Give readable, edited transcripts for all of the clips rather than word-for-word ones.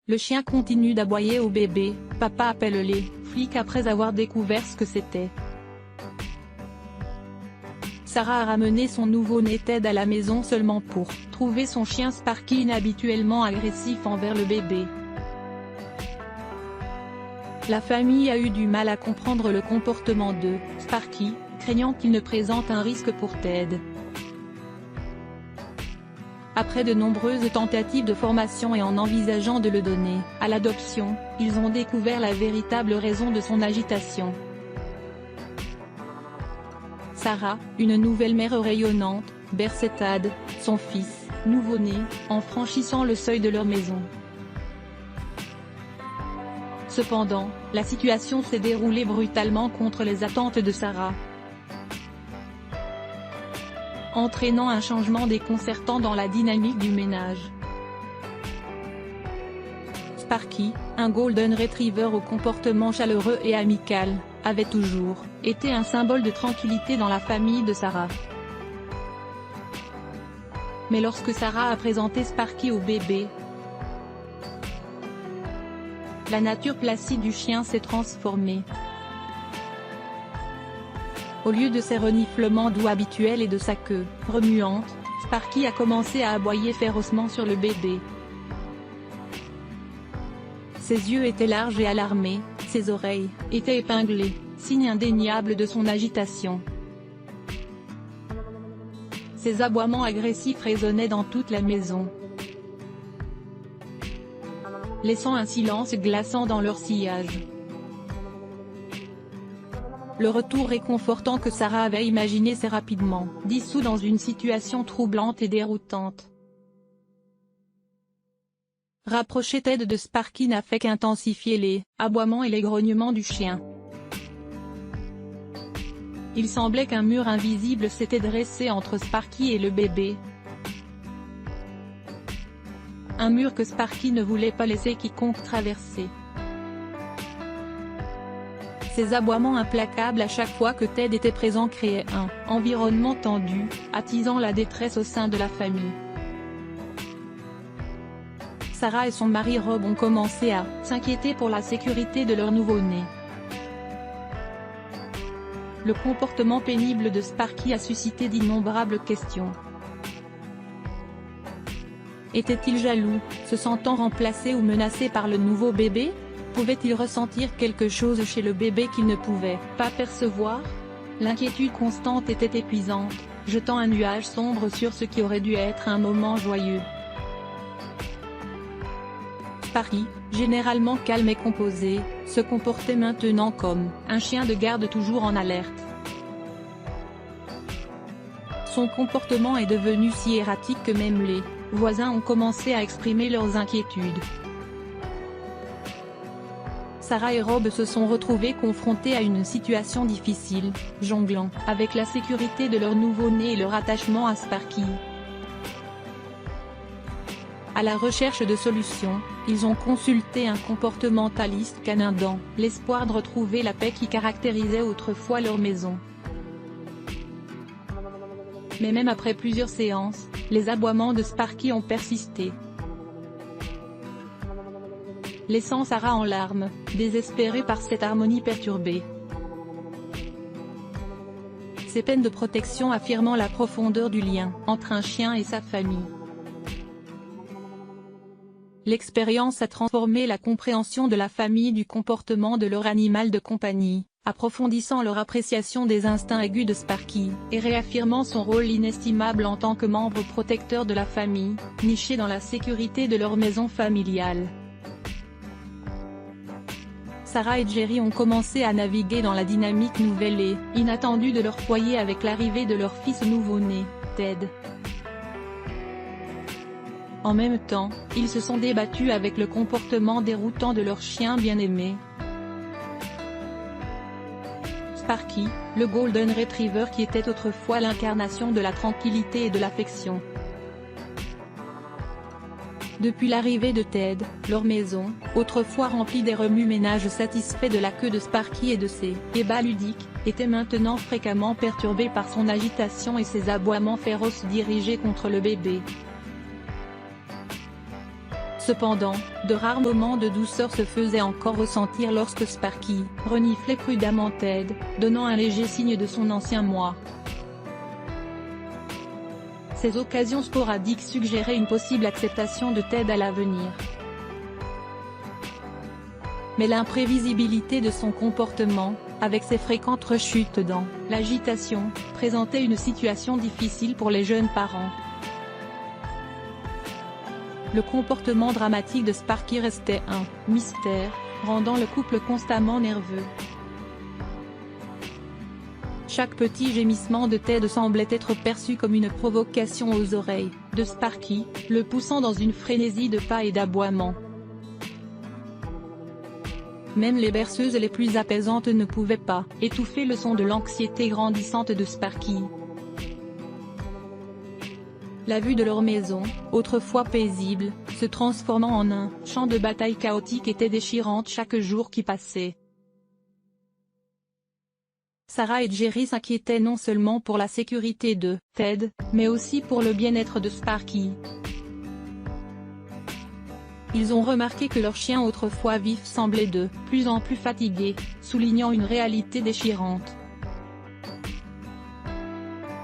Le chien continue d'aboyer au bébé, papa appelle les flics après avoir découvert ce que c'était. Sarah a ramené son nouveau-né Ted à la maison seulement pour trouver son chien Sparky inhabituellement agressif envers le bébé. La famille a eu du mal à comprendre le comportement de Sparky, craignant qu'il ne présente un risque pour Ted. Après de nombreuses tentatives de formation et en envisageant de le donner à l'adoption, ils ont découvert la véritable raison de son agitation. Sarah, une nouvelle mère rayonnante, berçait Ted, son fils, nouveau-né, en franchissant le seuil de leur maison. Cependant, la situation s'est déroulée brutalement contre les attentes de Sarah, entraînant un changement déconcertant dans la dynamique du ménage. Sparky, un Golden Retriever au comportement chaleureux et amical, avait toujours été un symbole de tranquillité dans la famille de Sarah. Mais lorsque Sarah a présenté Sparky au bébé, la nature placide du chien s'est transformée. Au lieu de ses reniflements doux habituels et de sa queue remuante, Sparky a commencé à aboyer férocement sur le bébé. Ses yeux étaient larges et alarmés, ses oreilles étaient épinglées, signe indéniable de son agitation. Ses aboiements agressifs résonnaient dans toute la maison, laissant un silence glaçant dans leur sillage. Le retour réconfortant que Sarah avait imaginé s'est rapidement dissous dans une situation troublante et déroutante. Rapprocher Ted de Sparky n'a fait qu'intensifier les aboiements et les grognements du chien. Il semblait qu'un mur invisible s'était dressé entre Sparky et le bébé. Un mur que Sparky ne voulait pas laisser quiconque traverser. Ces aboiements implacables à chaque fois que Ted était présent créaient un environnement tendu, attisant la détresse au sein de la famille. Sarah et son mari Rob ont commencé à s'inquiéter pour la sécurité de leur nouveau-né. Le comportement pénible de Sparky a suscité d'innombrables questions. Était-il jaloux, se sentant remplacé ou menacé par le nouveau bébé? Pouvait-il ressentir quelque chose chez le bébé qu'il ne pouvait pas percevoir? L'inquiétude constante était épuisante, jetant un nuage sombre sur ce qui aurait dû être un moment joyeux. Sparky, généralement calme et composé, se comportait maintenant comme un chien de garde toujours en alerte. Son comportement est devenu si erratique que même les voisins ont commencé à exprimer leurs inquiétudes. Sarah et Rob se sont retrouvés confrontés à une situation difficile, jonglant avec la sécurité de leur nouveau-né et leur attachement à Sparky. À la recherche de solutions, ils ont consulté un comportementaliste canin dans l'espoir de retrouver la paix qui caractérisait autrefois leur maison. Mais même après plusieurs séances, les aboiements de Sparky ont persisté, laissant Sarah en larmes, désespérée par cette harmonie perturbée. Ces peines de protection affirmant la profondeur du lien entre un chien et sa famille. L'expérience a transformé la compréhension de la famille du comportement de leur animal de compagnie, approfondissant leur appréciation des instincts aigus de Sparky, et réaffirmant son rôle inestimable en tant que membre protecteur de la famille, niché dans la sécurité de leur maison familiale. Sarah et Jerry ont commencé à naviguer dans la dynamique nouvelle et inattendue de leur foyer avec l'arrivée de leur fils nouveau-né, Ted. En même temps, ils se sont débattus avec le comportement déroutant de leur chien bien-aimé. Sparky, le Golden Retriever qui était autrefois l'incarnation de la tranquillité et de l'affection. Depuis l'arrivée de Ted, leur maison, autrefois remplie des remue-ménages satisfaits de la queue de Sparky et de ses débats ludiques, était maintenant fréquemment perturbée par son agitation et ses aboiements féroces dirigés contre le bébé. Cependant, de rares moments de douceur se faisaient encore ressentir lorsque Sparky reniflait prudemment Ted, donnant un léger signe de son ancien moi. Ces occasions sporadiques suggéraient une possible acceptation de Ted à l'avenir. Mais l'imprévisibilité de son comportement, avec ses fréquentes rechutes dans l'agitation, présentait une situation difficile pour les jeunes parents. Le comportement dramatique de Sparky restait un mystère, rendant le couple constamment nerveux. Chaque petit gémissement de Ted semblait être perçu comme une provocation aux oreilles de Sparky, le poussant dans une frénésie de pas et d'aboiements. Même les berceuses les plus apaisantes ne pouvaient pas étouffer le son de l'anxiété grandissante de Sparky. La vue de leur maison, autrefois paisible, se transformant en un champ de bataille chaotique était déchirante chaque jour qui passait. Sarah et Jerry s'inquiétaient non seulement pour la sécurité de Ted, mais aussi pour le bien-être de Sparky. Ils ont remarqué que leur chien autrefois vif semblait de plus en plus fatigué, soulignant une réalité déchirante.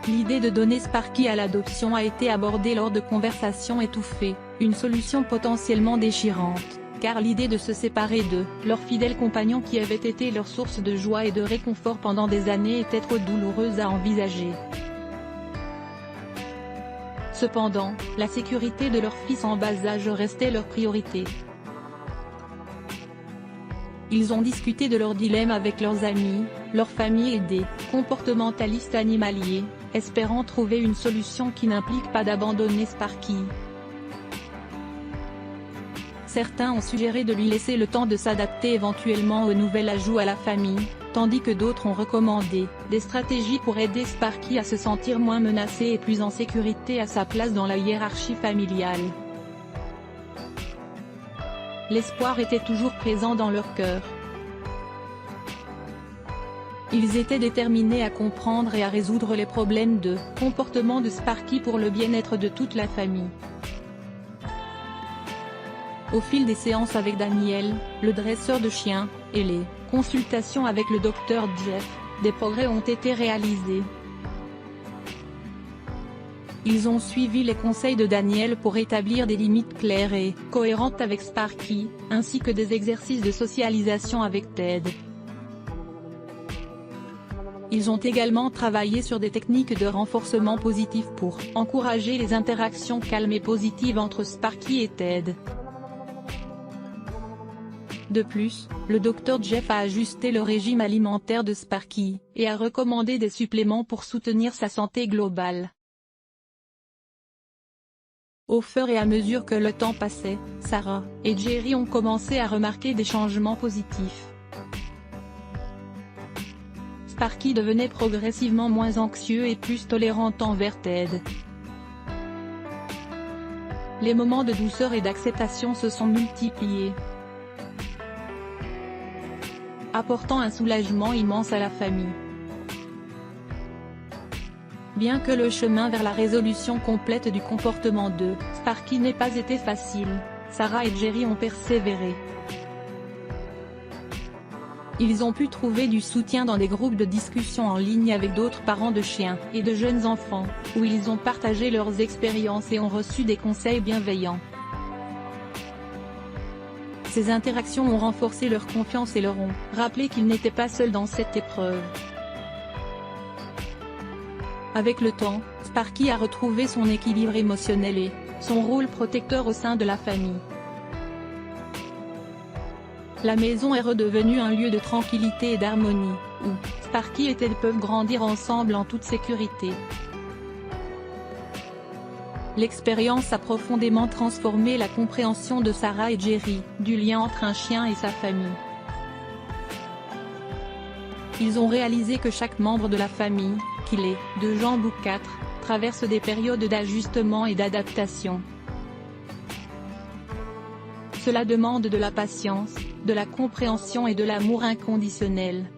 L'idée de donner Sparky à l'adoption a été abordée lors de conversations étouffées, une solution potentiellement déchirante, car l'idée de se séparer de leur fidèle compagnon qui avait été leur source de joie et de réconfort pendant des années était trop douloureuse à envisager. Cependant, la sécurité de leur fils en bas âge restait leur priorité. Ils ont discuté de leur dilemme avec leurs amis, leur famille et des comportementalistes animaliers, espérant trouver une solution qui n'implique pas d'abandonner Sparky. Certains ont suggéré de lui laisser le temps de s'adapter éventuellement au nouvel ajout à la famille, tandis que d'autres ont recommandé des stratégies pour aider Sparky à se sentir moins menacé et plus en sécurité à sa place dans la hiérarchie familiale. L'espoir était toujours présent dans leur cœur. Ils étaient déterminés à comprendre et à résoudre les problèmes de comportement de Sparky pour le bien-être de toute la famille. Au fil des séances avec Daniel, le dresseur de chiens, et les consultations avec le docteur Jeff, des progrès ont été réalisés. Ils ont suivi les conseils de Daniel pour établir des limites claires et cohérentes avec Sparky, ainsi que des exercices de socialisation avec Ted. Ils ont également travaillé sur des techniques de renforcement positif pour encourager les interactions calmes et positives entre Sparky et Ted. De plus, le Dr Jeff a ajusté le régime alimentaire de Sparky, et a recommandé des suppléments pour soutenir sa santé globale. Au fur et à mesure que le temps passait, Sarah et Jerry ont commencé à remarquer des changements positifs. Sparky devenait progressivement moins anxieux et plus tolérant envers Ted. Les moments de douceur et d'acceptation se sont multipliés, apportant un soulagement immense à la famille. Bien que le chemin vers la résolution complète du comportement de Sparky n'ait pas été facile, Sarah et Jerry ont persévéré. Ils ont pu trouver du soutien dans des groupes de discussion en ligne avec d'autres parents de chiens et de jeunes enfants, où ils ont partagé leurs expériences et ont reçu des conseils bienveillants. Ces interactions ont renforcé leur confiance et leur ont rappelé qu'ils n'étaient pas seuls dans cette épreuve. Avec le temps, Sparky a retrouvé son équilibre émotionnel et son rôle protecteur au sein de la famille. La maison est redevenue un lieu de tranquillité et d'harmonie, où Sparky et Ted peuvent grandir ensemble en toute sécurité. L'expérience a profondément transformé la compréhension de Sarah et Jerry, du lien entre un chien et sa famille. Ils ont réalisé que chaque membre de la famille, qu'il est 2 jambes ou 4, traverse des périodes d'ajustement et d'adaptation. Cela demande de la patience, de la compréhension et de l'amour inconditionnel.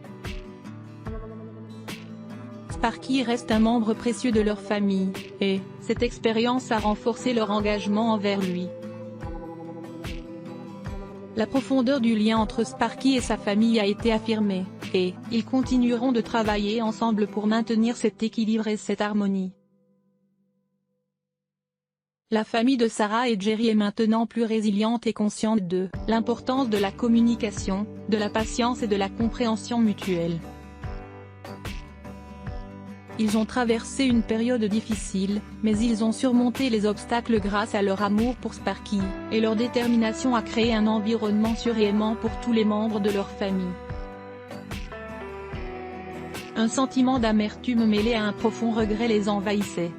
Sparky reste un membre précieux de leur famille, et cette expérience a renforcé leur engagement envers lui. la profondeur du lien entre Sparky et sa famille a été affirmée, et ils continueront de travailler ensemble pour maintenir cet équilibre et cette harmonie. La famille de Sarah et Jerry est maintenant plus résiliente et consciente de l'importance de la communication, de la patience et de la compréhension mutuelle. Ils ont traversé une période difficile, mais ils ont surmonté les obstacles grâce à leur amour pour Sparky, et leur détermination à créer un environnement sûr et aimant pour tous les membres de leur famille. Un sentiment d'amertume mêlé à un profond regret les envahissait.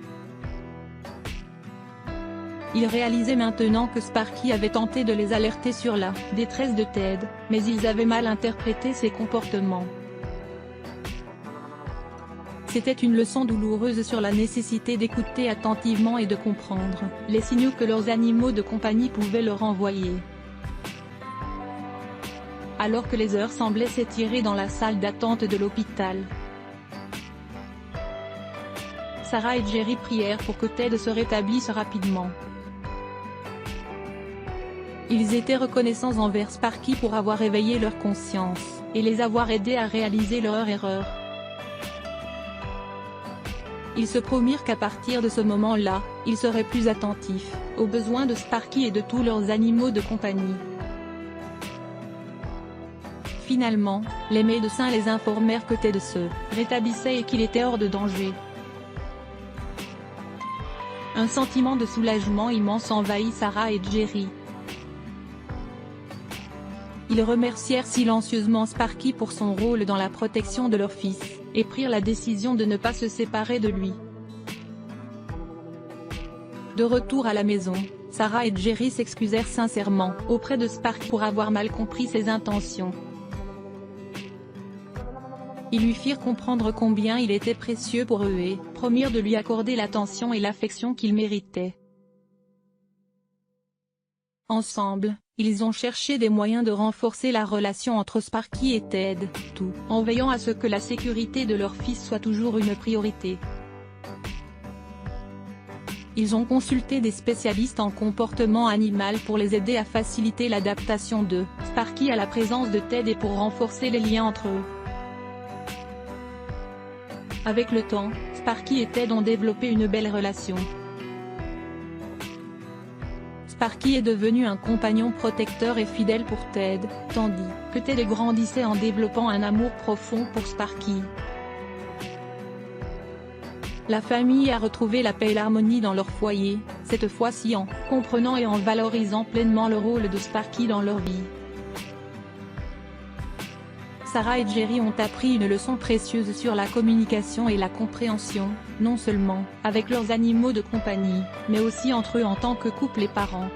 Ils réalisaient maintenant que Sparky avait tenté de les alerter sur la détresse de Ted, mais ils avaient mal interprété ses comportements. C'était une leçon douloureuse sur la nécessité d'écouter attentivement et de comprendre les signaux que leurs animaux de compagnie pouvaient leur envoyer. Alors que les heures semblaient s'étirer dans la salle d'attente de l'hôpital, Sarah et Jerry prièrent pour que Ted se rétablisse rapidement. Ils étaient reconnaissants envers Sparky pour avoir éveillé leur conscience, et les avoir aidés à réaliser leur erreur. Ils se promirent qu'à partir de ce moment-là, ils seraient plus attentifs aux besoins de Sparky et de tous leurs animaux de compagnie. Finalement, les médecins les informèrent que Ted se rétablissait et qu'il était hors de danger. Un sentiment de soulagement immense envahit Sarah et Jerry. Ils remercièrent silencieusement Sparky pour son rôle dans la protection de leur fils, et prirent la décision de ne pas se séparer de lui. De retour à la maison, Sarah et Jerry s'excusèrent sincèrement auprès de Sparky pour avoir mal compris ses intentions. Ils lui firent comprendre combien il était précieux pour eux et promirent de lui accorder l'attention et l'affection qu'il méritait. Ensemble, ils ont cherché des moyens de renforcer la relation entre Sparky et Ted, tout en veillant à ce que la sécurité de leur fils soit toujours une priorité. Ils ont consulté des spécialistes en comportement animal pour les aider à faciliter l'adaptation de Sparky à la présence de Ted et pour renforcer les liens entre eux. Avec le temps, Sparky et Ted ont développé une belle relation. Sparky est devenu un compagnon protecteur et fidèle pour Ted, tandis que Ted grandissait en développant un amour profond pour Sparky. La famille a retrouvé la paix et l'harmonie dans leur foyer, cette fois-ci en comprenant et en valorisant pleinement le rôle de Sparky dans leur vie. Sarah et Jerry ont appris une leçon précieuse sur la communication et la compréhension, non seulement avec leurs animaux de compagnie, mais aussi entre eux en tant que couple et parents.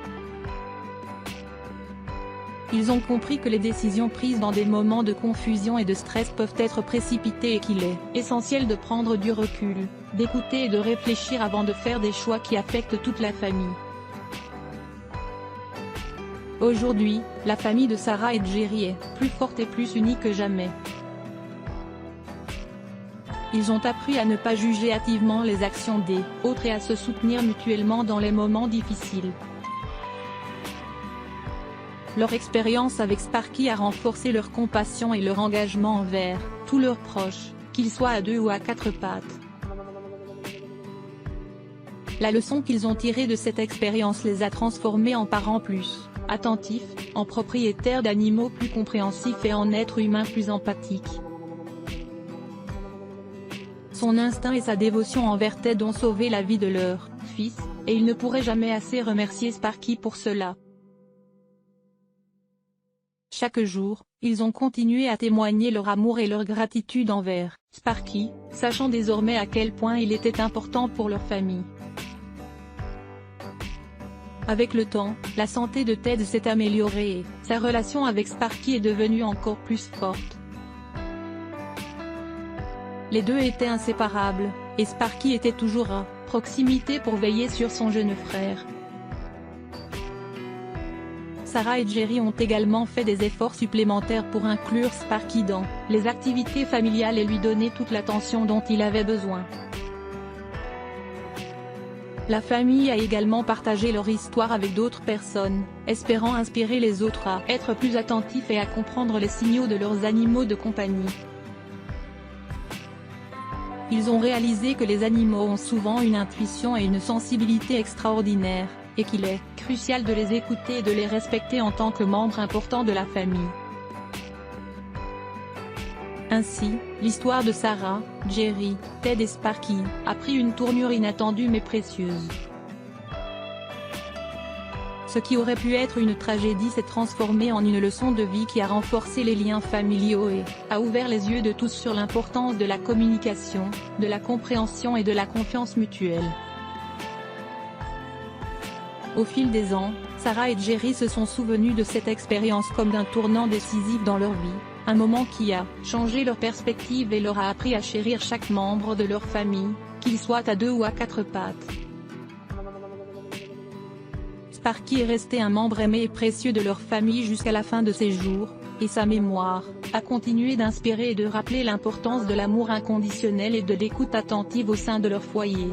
Ils ont compris que les décisions prises dans des moments de confusion et de stress peuvent être précipitées et qu'il est essentiel de prendre du recul, d'écouter et de réfléchir avant de faire des choix qui affectent toute la famille. Aujourd'hui, la famille de Sarah et Jerry est plus forte et plus unie que jamais. Ils ont appris à ne pas juger hâtivement les actions des autres et à se soutenir mutuellement dans les moments difficiles. Leur expérience avec Sparky a renforcé leur compassion et leur engagement envers tous leurs proches, qu'ils soient à 2 ou à 4 pattes. La leçon qu'ils ont tirée de cette expérience les a transformés en parents plus attentifs, en propriétaires d'animaux plus compréhensifs et en êtres humains plus empathiques. Son instinct et sa dévotion envers Ted ont sauvé la vie de leur fils, et ils ne pourraient jamais assez remercier Sparky pour cela. Chaque jour, ils ont continué à témoigner leur amour et leur gratitude envers Sparky, sachant désormais à quel point il était important pour leur famille. Avec le temps, la santé de Ted s'est améliorée et sa relation avec Sparky est devenue encore plus forte. Les deux étaient inséparables, et Sparky était toujours à proximité pour veiller sur son jeune frère. Sarah et Jerry ont également fait des efforts supplémentaires pour inclure Sparky dans les activités familiales et lui donner toute l'attention dont il avait besoin. La famille a également partagé leur histoire avec d'autres personnes, espérant inspirer les autres à être plus attentifs et à comprendre les signaux de leurs animaux de compagnie. Ils ont réalisé que les animaux ont souvent une intuition et une sensibilité extraordinaires, et qu'il est crucial de les écouter et de les respecter en tant que membres importants de la famille. Ainsi, l'histoire de Sarah, Jerry, Ted et Sparky a pris une tournure inattendue mais précieuse. Ce qui aurait pu être une tragédie s'est transformé en une leçon de vie qui a renforcé les liens familiaux et a ouvert les yeux de tous sur l'importance de la communication, de la compréhension et de la confiance mutuelle. Au fil des ans, Sarah et Jerry se sont souvenus de cette expérience comme d'un tournant décisif dans leur vie, un moment qui a changé leur perspective et leur a appris à chérir chaque membre de leur famille, qu'il soit à 2 ou à 4 pattes. Sparky est resté un membre aimé et précieux de leur famille jusqu'à la fin de ses jours, et sa mémoire a continué d'inspirer et de rappeler l'importance de l'amour inconditionnel et de l'écoute attentive au sein de leur foyer.